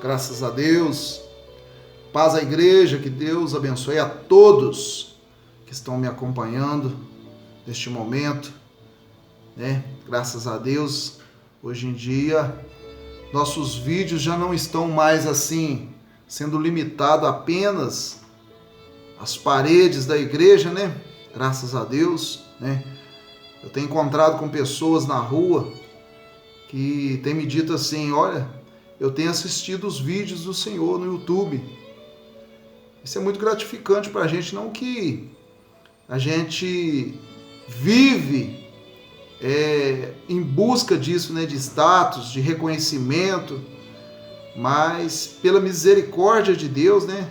Graças a Deus. Paz à igreja, que Deus abençoe a todos que estão me acompanhando neste momento, né? Graças a Deus, hoje em dia, nossos vídeos já não estão mais assim, sendo limitados apenas às paredes da igreja, né? Graças a Deus, né? Eu tenho encontrado com pessoas na rua que têm me dito assim: olha, eu tenho assistido os vídeos do Senhor no YouTube. Isso é muito gratificante para a gente, não que a gente vive em busca disso, né, de status, de reconhecimento, mas pela misericórdia de Deus, né,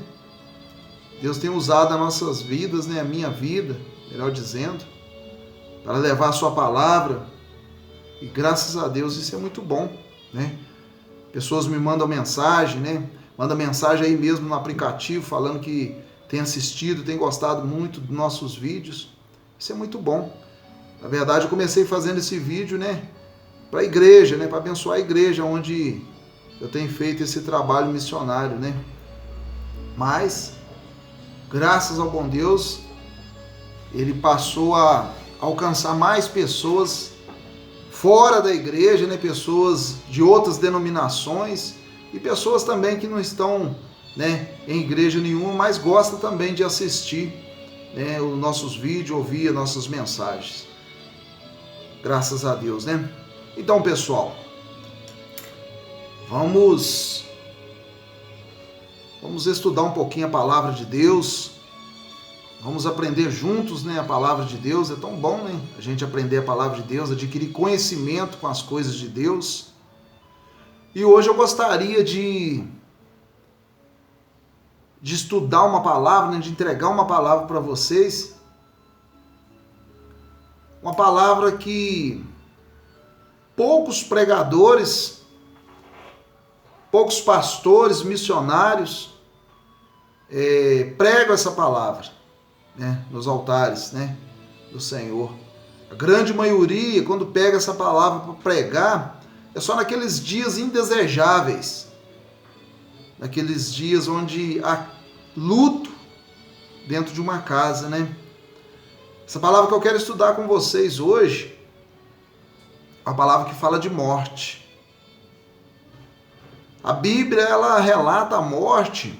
Deus tem usado as nossas vidas, né, a minha vida, melhor dizendo, para levar a sua palavra, e graças a Deus isso é muito bom, né? Pessoas me mandam mensagem, né? Manda mensagem aí mesmo no aplicativo falando que tem assistido, tem gostado muito dos nossos vídeos. Isso é muito bom. Na verdade, eu comecei fazendo esse vídeo, né, para a igreja, né, para abençoar a igreja onde eu tenho feito esse trabalho missionário, né? Mas graças ao bom Deus, ele passou a alcançar mais pessoas fora da igreja, né? Pessoas de outras denominações e pessoas também que não estão, né, em igreja nenhuma, mas gostam também de assistir, né, os nossos vídeos, ouvir as nossas mensagens. Graças a Deus, né? Então, pessoal, vamos estudar um pouquinho a palavra de Deus. Vamos aprender juntos, né, a palavra de Deus. É tão bom, né, a gente aprender a palavra de Deus, adquirir conhecimento com as coisas de Deus. E hoje eu gostaria de estudar uma palavra, né, de entregar uma palavra para vocês. Uma palavra que poucos pregadores, poucos pastores, missionários pregam essa palavra, né, nos altares, né, do Senhor. A grande maioria, quando pega essa palavra para pregar, é só naqueles dias indesejáveis, naqueles dias onde há luto dentro de uma casa, né? Essa palavra que eu quero estudar com vocês hoje é uma palavra que fala de morte. A Bíblia, ela relata a morte,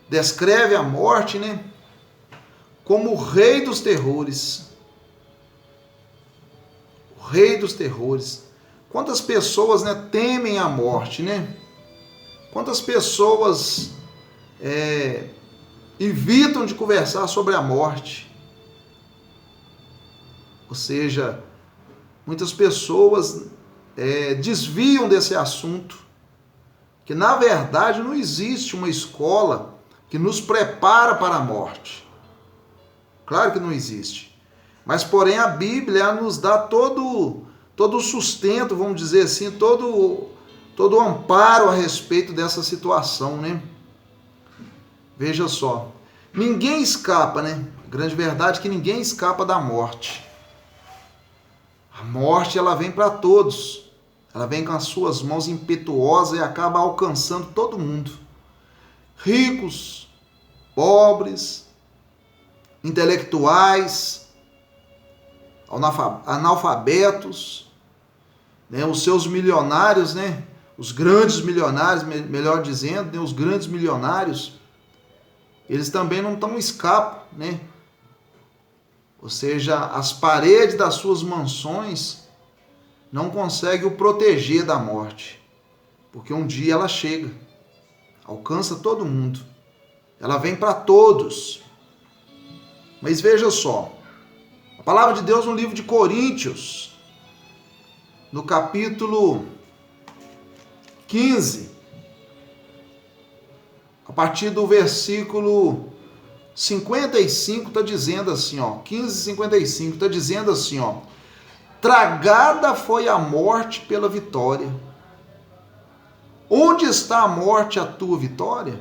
descreve a morte, né, como o rei dos terrores. O rei dos terrores. Quantas pessoas, né, temem a morte, né? Quantas pessoas evitam de conversar sobre a morte. Ou seja, muitas pessoas desviam desse assunto, que na verdade não existe uma escola que nos prepara para a morte. Claro que não existe. Mas, porém, a Bíblia nos dá todo o sustento, vamos dizer assim, todo o amparo a respeito dessa situação, né? Veja só, ninguém escapa, né? A grande verdade é que ninguém escapa da morte. A morte, ela vem para todos. Ela vem com as suas mãos impetuosas e acaba alcançando todo mundo. Ricos, pobres, intelectuais, analfabetos, né? Os seus milionários, né? Os grandes milionários, melhor dizendo, né? Os grandes milionários, eles também não escapam, né? Ou seja, as paredes das suas mansões não conseguem o proteger da morte, porque um dia ela chega, alcança todo mundo, ela vem para todos. Mas veja só, a palavra de Deus no livro de Coríntios, no capítulo 15, a partir do versículo 55, está dizendo assim, ó, 15:55, está dizendo assim, ó: tragada foi a morte pela vitória. Onde está a morte, a tua vitória?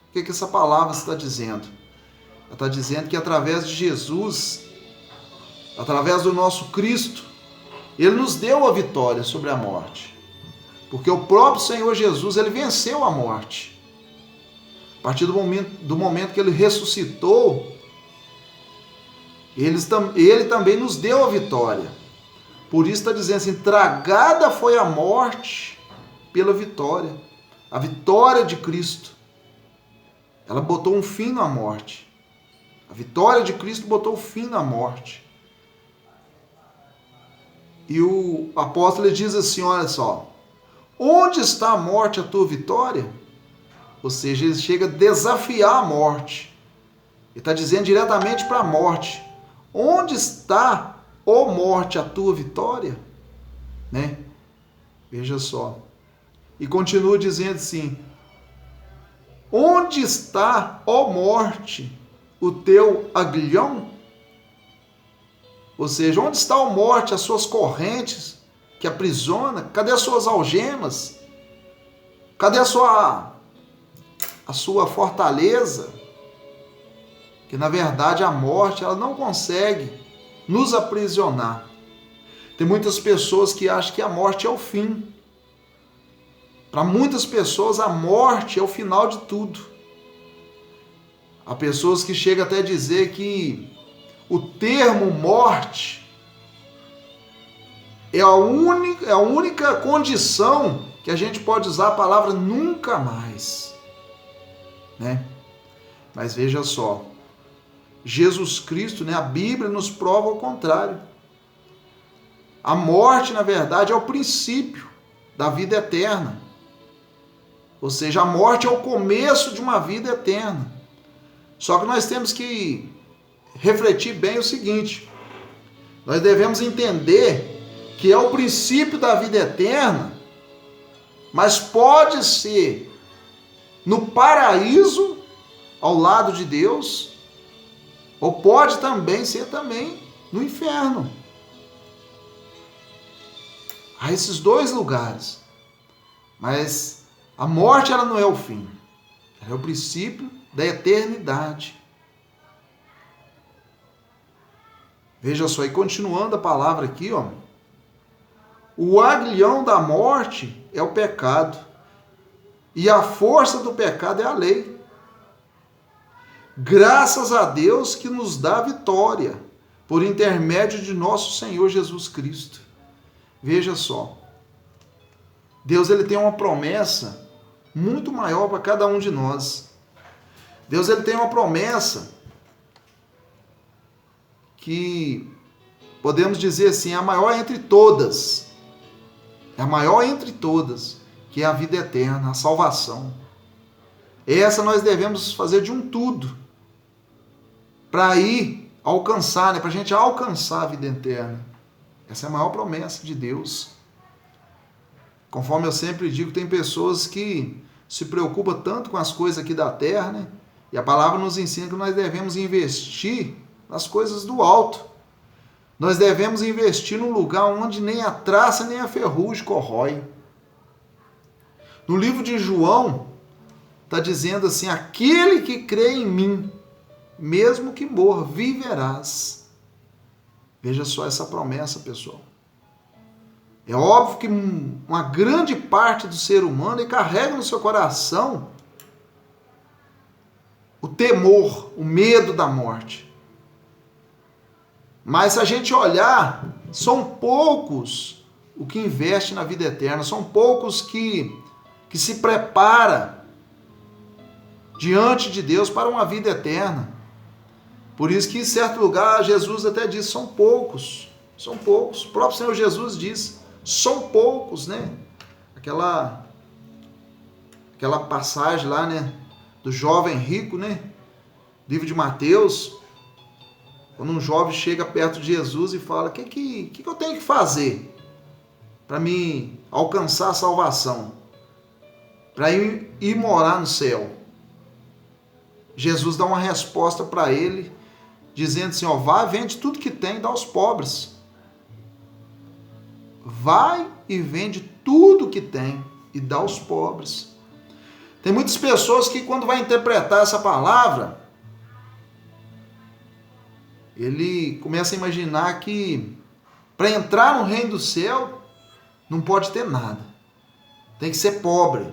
O que essa palavra está dizendo? Ela está dizendo que através de Jesus, através do nosso Cristo, Ele nos deu a vitória sobre a morte. Porque o próprio Senhor Jesus, ele venceu a morte. A partir do momento que ele ressuscitou, ele também nos deu a vitória. Por isso está dizendo assim, tragada foi a morte pela vitória. A vitória de Cristo. Ela botou um fim na morte. A vitória de Cristo botou um fim na morte. E o apóstolo diz assim, olha só, onde está a morte, a tua vitória? Ou seja, ele chega a desafiar a morte. Ele está dizendo diretamente para a morte, onde está, ó morte, a tua vitória? Né? Veja só. E continua dizendo assim, onde está, ó morte, o teu aguilhão? Ou seja, onde está, ó morte, as suas correntes que aprisiona? Cadê as suas algemas? Cadê a sua fortaleza? Que na verdade a morte, ela não consegue nos aprisionar. Tem muitas pessoas que acham que a morte é o fim. Para muitas pessoas a morte é o final de tudo. Há pessoas que chegam até a dizer que o termo morte é a única condição que a gente pode usar a palavra nunca mais, né? Mas veja só, Jesus Cristo, né, a Bíblia nos prova o contrário. A morte, na verdade, é o princípio da vida eterna. Ou seja, a morte é o começo de uma vida eterna. Só que nós temos que refletir bem o seguinte, nós devemos entender que é o princípio da vida eterna, mas pode ser no paraíso, ao lado de Deus, ou pode também ser também no inferno. Há esses dois lugares, mas a morte, ela não é o fim, ela é o princípio da eternidade. Veja só, e continuando a palavra aqui, ó, o aguilhão da morte é o pecado, e a força do pecado é a lei. Graças a Deus que nos dá vitória, por intermédio de nosso Senhor Jesus Cristo. Veja só, Deus, ele tem uma promessa muito maior para cada um de nós. Deus, ele tem uma promessa que podemos dizer assim, é a maior entre todas. É a maior entre todas, que é a vida eterna, a salvação. Essa nós devemos fazer de um tudo para ir alcançar, né? Para a gente alcançar a vida eterna. Essa é a maior promessa de Deus. Conforme eu sempre digo, tem pessoas que se preocupam tanto com as coisas aqui da terra, né? E a palavra nos ensina que nós devemos investir nas coisas do alto. Nós devemos investir num lugar onde nem a traça nem a ferrugem corrói. No livro de João, está dizendo assim, aquele que crê em mim, mesmo que morra, viverás. Veja só essa promessa, pessoal. É óbvio que uma grande parte do ser humano carrega no seu coração o temor, o medo da morte. Mas se a gente olhar, são poucos o que investe na vida eterna, são poucos que se prepara diante de Deus para uma vida eterna. Por isso que em certo lugar Jesus até diz, são poucos. O próprio Senhor Jesus diz, são poucos, né? Aquela passagem lá, né? Do jovem rico, né? Livro de Mateus, quando um jovem chega perto de Jesus e fala, o que eu tenho que fazer para me alcançar a salvação? Para ir morar no céu? Jesus dá uma resposta para ele, dizendo assim, ó, vai, vende tudo que tem e dá aos pobres. Vai e vende tudo que tem e dá aos pobres. Tem muitas pessoas que quando vai interpretar essa palavra, ele começa a imaginar que para entrar no reino do céu não pode ter nada. tem que ser pobre.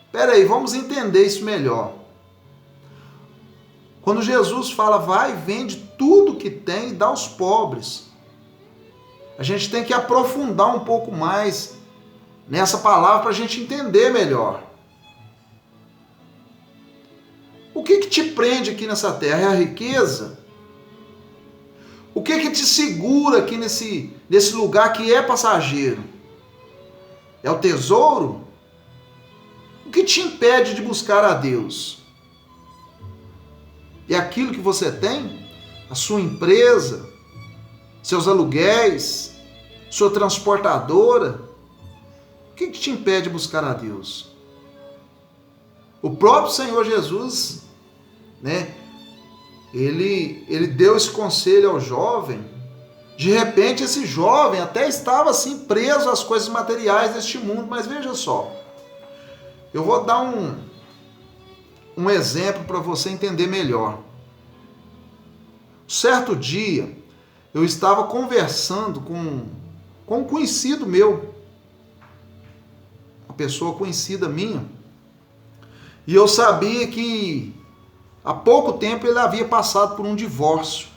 Espera aí, vamos entender isso melhor. Quando Jesus fala, vai, vende tudo que tem e dá aos pobres. A gente tem que aprofundar um pouco mais nessa palavra para a gente entender melhor. O que te prende aqui nessa terra? É a riqueza? O que te segura aqui nesse lugar que é passageiro? É o tesouro? O que te impede de buscar a Deus? É aquilo que você tem? A sua empresa? Seus aluguéis? Sua transportadora? O que te impede de buscar a Deus? O próprio Senhor Jesus, né? Ele deu esse conselho ao jovem. De repente esse jovem até estava assim preso às coisas materiais deste mundo, mas veja só. Eu vou dar um exemplo para você entender melhor. Certo dia, eu estava conversando com um conhecido meu, uma pessoa conhecida minha, e eu sabia que há pouco tempo ele havia passado por um divórcio,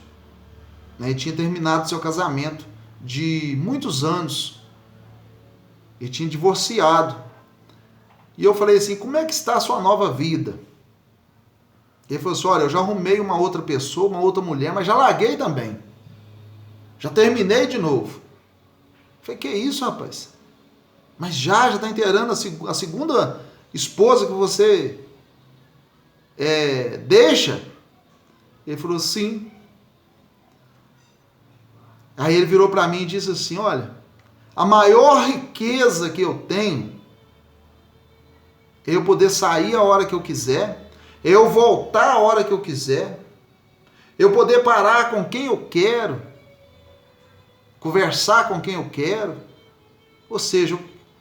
né? Ele tinha terminado seu casamento de muitos anos, ele tinha divorciado. E eu falei assim, como é que está a sua nova vida? Ele falou assim, olha, eu já arrumei uma outra pessoa, uma outra mulher, mas já larguei também. Já terminei de novo. Eu falei, que isso, rapaz? Mas já está inteirando a segunda esposa que você deixa? Ele falou, sim. Aí ele virou para mim e disse assim, olha, a maior riqueza que eu tenho é eu poder sair a hora que eu quiser, é eu voltar a hora que eu quiser, eu poder parar com quem eu quero, conversar com quem eu quero. Ou seja,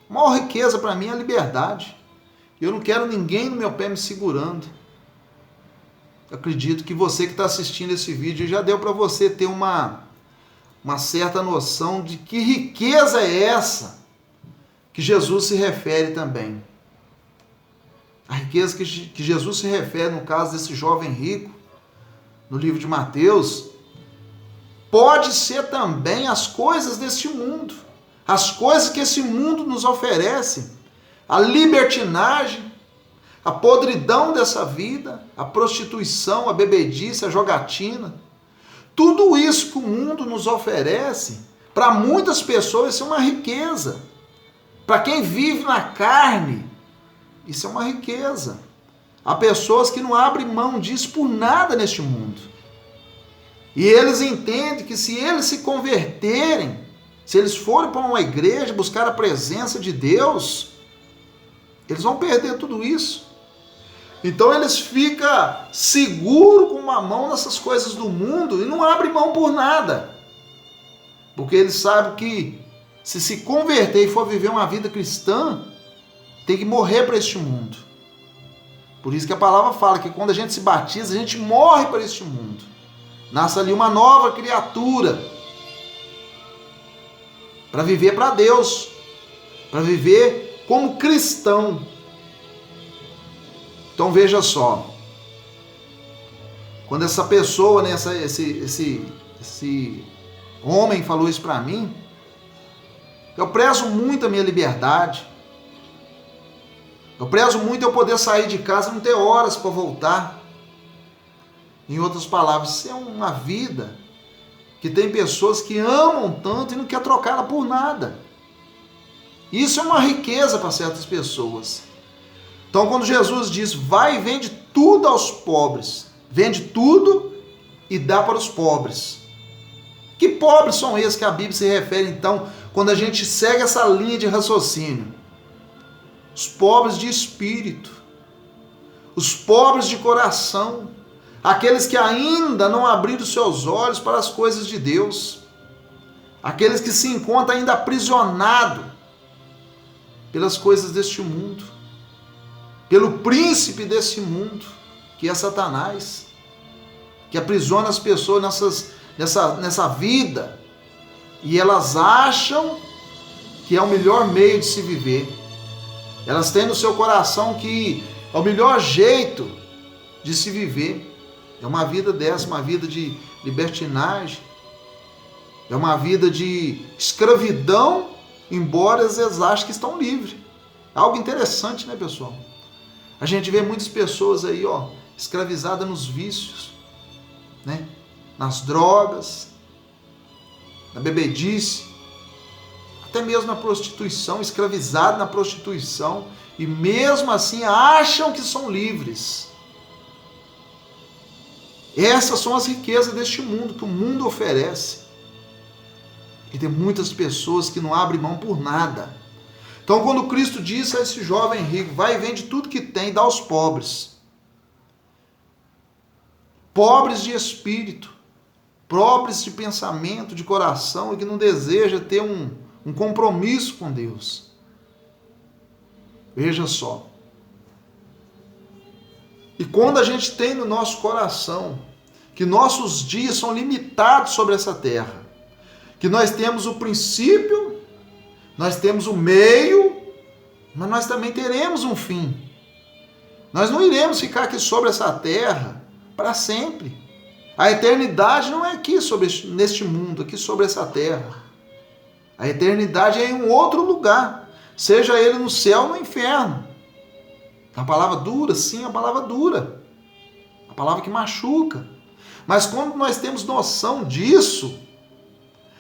a maior riqueza para mim é a liberdade. Eu não quero ninguém no meu pé me segurando. Eu acredito que você que está assistindo esse vídeo já deu para você ter uma certa noção de que riqueza é essa que Jesus se refere também. A riqueza que Jesus se refere no caso desse jovem rico, no livro de Mateus, pode ser também as coisas deste mundo, as coisas que esse mundo nos oferece, a libertinagem, a podridão dessa vida, a prostituição, a bebedice, a jogatina. Tudo isso que o mundo nos oferece, para muitas pessoas isso é uma riqueza. Para quem vive na carne, isso é uma riqueza. Há pessoas que não abrem mão disso por nada neste mundo. E eles entendem que se eles se converterem, se eles forem para uma igreja buscar a presença de Deus, eles vão perder tudo isso. Então eles ficam seguros com uma mão nessas coisas do mundo e não abrem mão por nada. Porque eles sabem que se converter e for viver uma vida cristã, tem que morrer para este mundo. Por isso que a palavra fala que quando a gente se batiza, a gente morre para este mundo. Nasce ali uma nova criatura. Para viver para Deus. Para viver como cristão. Então veja só. Quando essa pessoa, né, esse homem falou isso para mim, eu prezo muito a minha liberdade. Eu prezo muito eu poder sair de casa e não ter horas para voltar. Em outras palavras, isso é uma vida que tem pessoas que amam tanto e não quer trocá-la por nada. Isso é uma riqueza para certas pessoas. Então, quando Jesus diz, vai e vende tudo aos pobres, vende tudo e dá para os pobres. Que pobres são esses que a Bíblia se refere, então, quando a gente segue essa linha de raciocínio? Os pobres de espírito, os pobres de coração, aqueles que ainda não abriram seus olhos para as coisas de Deus, aqueles que se encontram ainda aprisionados pelas coisas deste mundo, pelo príncipe desse mundo, que é Satanás, que aprisiona as pessoas nessa vida, e elas acham que é o melhor meio de se viver. Elas têm no seu coração que é o melhor jeito de se viver. É uma vida dessa, uma vida de libertinagem. É uma vida de escravidão, embora às vezes achem que estão livres. Algo interessante, né, pessoal? A gente vê muitas pessoas aí, escravizadas nos vícios, né? Nas drogas, na bebedice, até mesmo na prostituição, escravizadas na prostituição, e mesmo assim acham que são livres. Essas são as riquezas deste mundo, que o mundo oferece. E tem muitas pessoas que não abrem mão por nada. Então, quando Cristo disse a esse jovem rico, vai e vende tudo que tem e dá aos pobres. Pobres de espírito, pobres de pensamento, de coração, e que não deseja ter um compromisso com Deus. Veja só. E quando a gente tem no nosso coração que nossos dias são limitados sobre essa terra, que nós temos o princípio, nós temos o meio, mas nós também teremos um fim. Nós não iremos ficar aqui sobre essa terra para sempre. A eternidade não é aqui neste mundo, aqui sobre essa terra. A eternidade é em um outro lugar, seja ele no céu ou no inferno. A palavra dura, sim, a palavra dura. A palavra que machuca. Mas quando nós temos noção disso,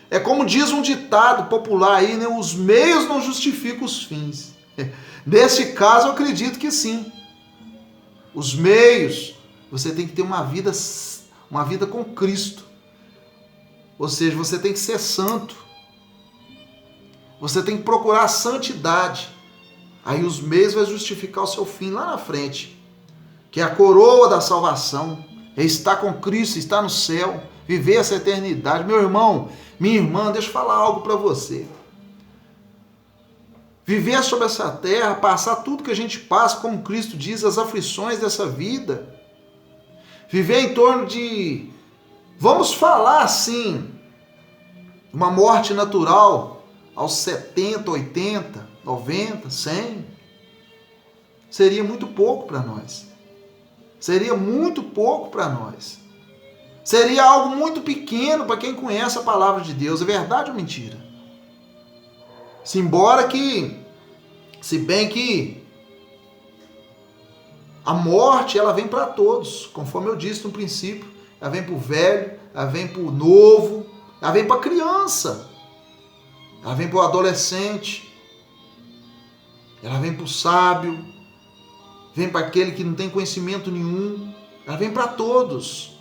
é como diz um ditado popular aí, né? Os meios não justificam os fins. Nesse caso, eu acredito que sim. Os meios, você tem que ter uma vida com Cristo. Ou seja, você tem que ser santo. Você tem que procurar a santidade. Aí os meios vai justificar o seu fim lá na frente, que é a coroa da salvação, é estar com Cristo, estar no céu, viver essa eternidade. Meu irmão, minha irmã, deixa eu falar algo para você. Viver sobre essa terra, passar tudo que a gente passa, como Cristo diz, as aflições dessa vida. Viver em torno de, vamos falar assim, uma morte natural aos 70, 80, 90, 100. Seria muito pouco para nós. Seria muito pouco para nós. Seria algo muito pequeno para quem conhece a palavra de Deus. É verdade ou mentira? Se bem que a morte, ela vem para todos, conforme eu disse no princípio. Ela vem para o velho, ela vem para o novo, ela vem para a criança, ela vem para o adolescente, ela vem para o sábio, vem para aquele que não tem conhecimento nenhum, ela vem para todos.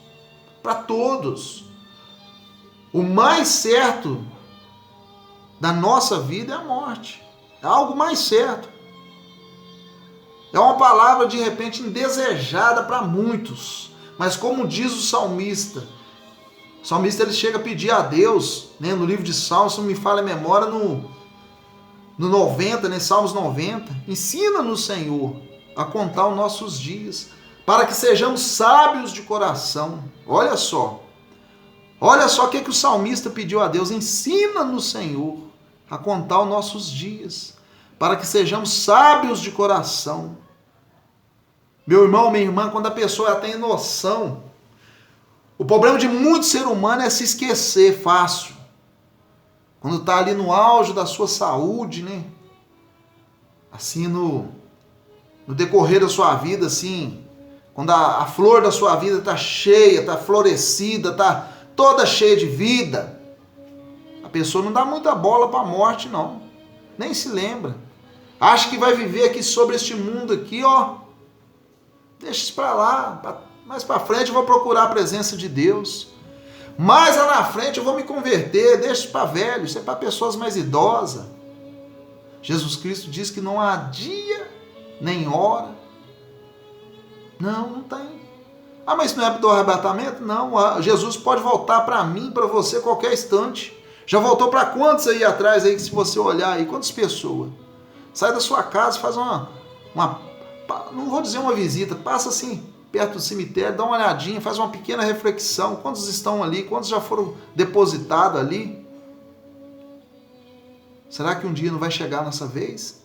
Para todos. O mais certo da nossa vida é a morte. É algo mais certo. É uma palavra de repente indesejada para muitos. Mas como diz o salmista ele chega a pedir a Deus, né, no livro de Salmos, se não me falha a memória, no 90, né, Salmos 90, ensina-nos, Senhor, a contar os nossos dias, para que sejamos sábios de coração. Olha só o que o salmista pediu a Deus: ensina-nos, Senhor, a contar os nossos dias, para que sejamos sábios de coração. Meu irmão, minha irmã, quando a pessoa tem noção, o problema de muito ser humano é se esquecer fácil. Quando está ali no auge da sua saúde, né? Assim, no decorrer da sua vida, assim, quando a flor da sua vida está cheia, está florescida, está toda cheia de vida, a pessoa não dá muita bola para a morte, não. Nem se lembra. Acha que vai viver aqui sobre este mundo aqui, deixa isso para lá. Mais para frente eu vou procurar a presença de Deus. Mais lá na frente eu vou me converter. Deixa isso para velhos, isso é para pessoas mais idosas. Jesus Cristo diz que não há dia nem hora. Não tem. Mas isso não é do arrebatamento? Não. Jesus pode voltar para mim, para você, qualquer instante. Já voltou para quantos aí atrás, aí, se você olhar aí? Quantas pessoas? Sai da sua casa, faz não vou dizer uma visita, passa assim, perto do cemitério, dá uma olhadinha, faz uma pequena reflexão. Quantos estão ali? Quantos já foram depositados ali? Será que um dia não vai chegar a nossa vez?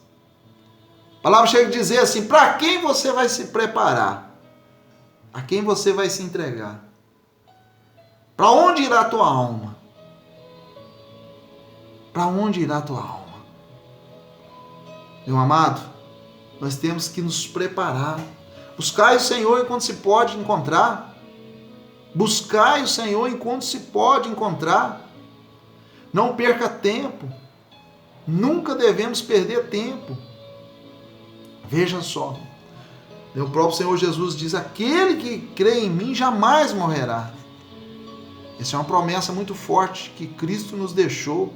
A palavra chega a dizer assim, para quem você vai se preparar? A quem você vai se entregar? Para onde irá a tua alma? Para onde irá a tua alma? Meu amado, nós temos que nos preparar. Buscai o Senhor enquanto se pode encontrar. Buscai o Senhor enquanto se pode encontrar. Não perca tempo. Nunca devemos perder tempo. Veja só. O próprio Senhor Jesus diz, aquele que crê em mim jamais morrerá. Essa é uma promessa muito forte que Cristo nos deixou.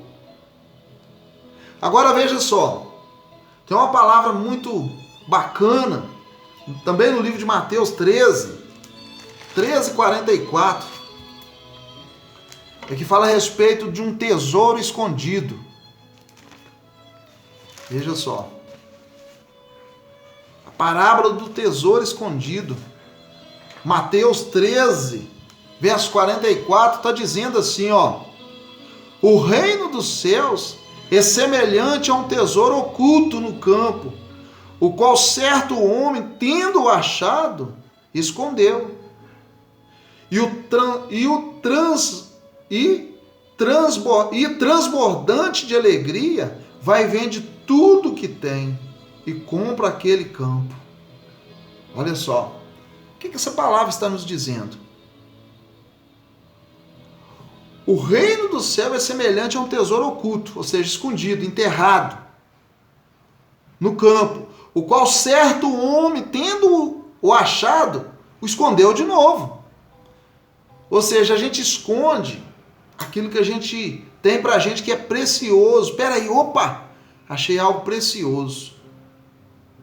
Agora veja só. Tem uma palavra muito bacana, também no livro de Mateus 13:44, que fala a respeito de um tesouro escondido. Veja só. A parábola do tesouro escondido. Mateus 13, verso 44, está dizendo assim, ó. O reino dos céus é semelhante a um tesouro oculto no campo, o qual certo homem, tendo-o achado, escondeu. Transbordante de alegria, vai e vende tudo o que tem e compra aquele campo. Olha só, o que essa palavra está nos dizendo? O reino do céu é semelhante a um tesouro oculto, ou seja, escondido, enterrado no campo, o qual certo homem, tendo o achado, o escondeu de novo. Ou seja, a gente esconde aquilo que a gente tem pra gente que é precioso. Peraí, opa, achei algo precioso.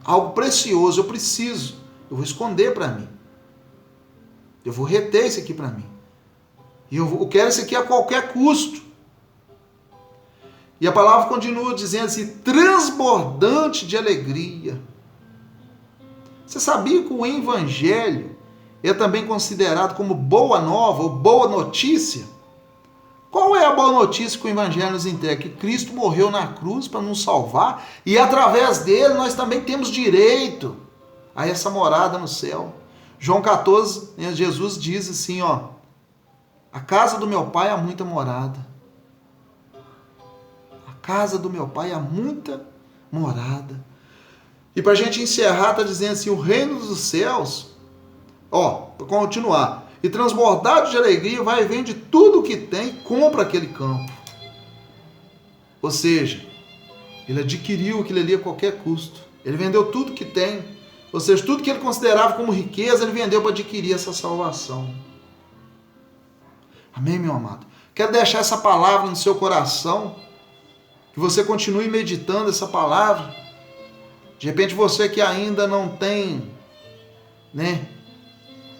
Algo precioso, eu preciso. Eu vou esconder para mim. Eu vou reter isso aqui para mim. E eu quero isso aqui a qualquer custo. E a palavra continua dizendo assim, transbordante de alegria. Você sabia que o evangelho é também considerado como boa nova ou boa notícia? Qual é a boa notícia que o evangelho nos entrega? Que Cristo morreu na cruz para nos salvar e através dele nós também temos direito a essa morada no céu. João 14, Jesus diz assim, ó, a casa do meu pai há muita morada. A casa do meu pai há muita morada. E para a gente encerrar, está dizendo assim, o reino dos céus, ó, para continuar, e transbordado de alegria, vai e vende tudo o que tem e compra aquele campo. Ou seja, ele adquiriu aquilo ali a qualquer custo. Ele vendeu tudo que tem. Ou seja, tudo que ele considerava como riqueza, ele vendeu para adquirir essa salvação. Amém, meu amado? Quero deixar essa palavra no seu coração, que você continue meditando essa palavra. De repente você que ainda não tem,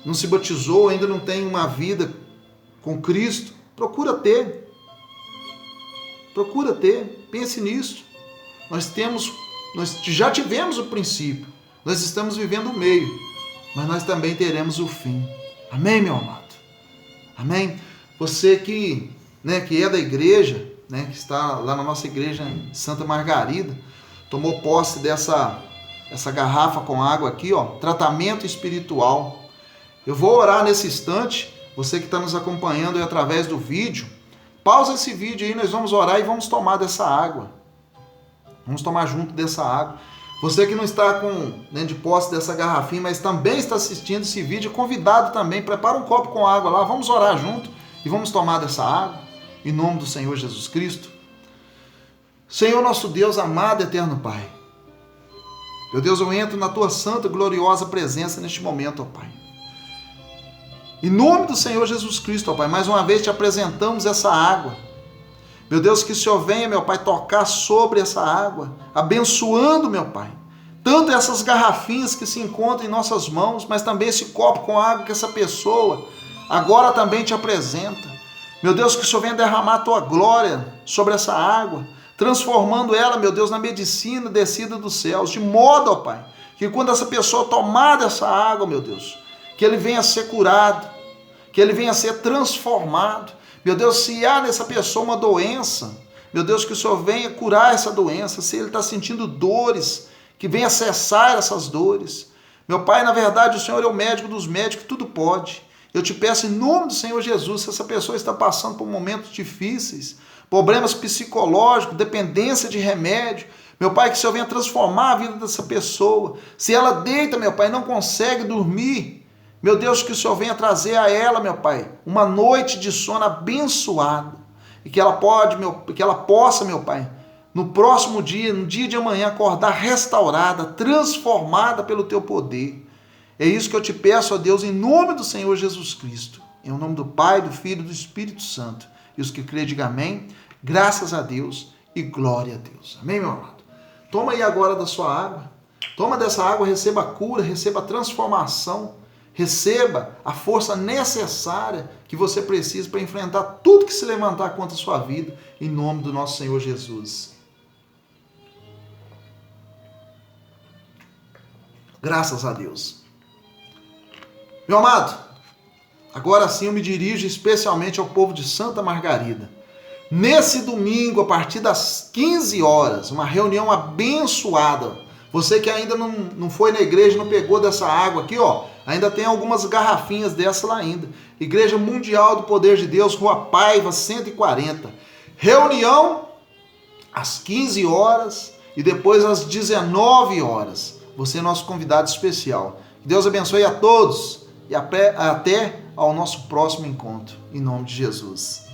não se batizou, ainda não tem uma vida com Cristo, procura ter. Procura ter, pense nisso. Nós já tivemos o princípio, nós estamos vivendo o meio, mas nós também teremos o fim. Amém, meu amado? Amém? Você que é da igreja, que está lá na nossa igreja em Santa Margarida, tomou posse dessa garrafa com água aqui, ó, tratamento espiritual. Eu vou orar nesse instante, você que está nos acompanhando aí através do vídeo, pausa esse vídeo aí, nós vamos orar e vamos tomar dessa água. Vamos tomar junto dessa água. Você que não está de posse dessa garrafinha, mas também está assistindo esse vídeo, é convidado também, prepara um copo com água lá, vamos orar junto. E vamos tomar dessa água, em nome do Senhor Jesus Cristo. Senhor nosso Deus, amado e eterno Pai. Meu Deus, eu entro na Tua santa e gloriosa presença neste momento, ó Pai. Em nome do Senhor Jesus Cristo, ó Pai, mais uma vez te apresentamos essa água. Meu Deus, que o Senhor venha, meu Pai, tocar sobre essa água, abençoando, meu Pai, tanto essas garrafinhas que se encontram em nossas mãos, mas também esse copo com água que essa pessoa agora também te apresenta. Meu Deus, que o Senhor venha derramar a Tua glória sobre essa água, transformando ela, meu Deus, na medicina descida dos céus, de modo, ó Pai, que quando essa pessoa tomar dessa água, meu Deus, que ele venha a ser curado, que ele venha a ser transformado. Meu Deus, se há nessa pessoa uma doença, meu Deus, que o Senhor venha curar essa doença. Se ele está sentindo dores, que venha cessar essas dores. Meu Pai, na verdade, o Senhor é o médico dos médicos, tudo pode. Eu te peço em nome do Senhor Jesus, se essa pessoa está passando por momentos difíceis, problemas psicológicos, dependência de remédio, meu Pai, que o Senhor venha transformar a vida dessa pessoa. Se ela deita, meu Pai, não consegue dormir, meu Deus, que o Senhor venha trazer a ela, meu Pai, uma noite de sono abençoada. E que ela possa, meu Pai, no próximo dia, no dia de amanhã, acordar restaurada, transformada pelo Teu poder. É isso que eu te peço, ó Deus, em nome do Senhor Jesus Cristo. Em nome do Pai, do Filho e do Espírito Santo. E os que crêem, digam amém. Graças a Deus e glória a Deus. Amém, meu amado? Toma aí agora da sua água. Toma dessa água, receba a cura, receba a transformação. Receba a força necessária que você precisa para enfrentar tudo que se levantar contra a sua vida. Em nome do nosso Senhor Jesus. Graças a Deus. Meu amado, agora sim eu me dirijo especialmente ao povo de Santa Margarida. Nesse domingo, a partir das 15 horas, uma reunião abençoada. Você que ainda não foi na igreja, não pegou dessa água aqui, ó, ainda tem algumas garrafinhas dessa lá ainda. Igreja Mundial do Poder de Deus, Rua Paiva, 140. Reunião às 15 horas e depois às 19 horas. Você é nosso convidado especial. Que Deus abençoe a todos e até ao nosso próximo encontro. Em nome de Jesus.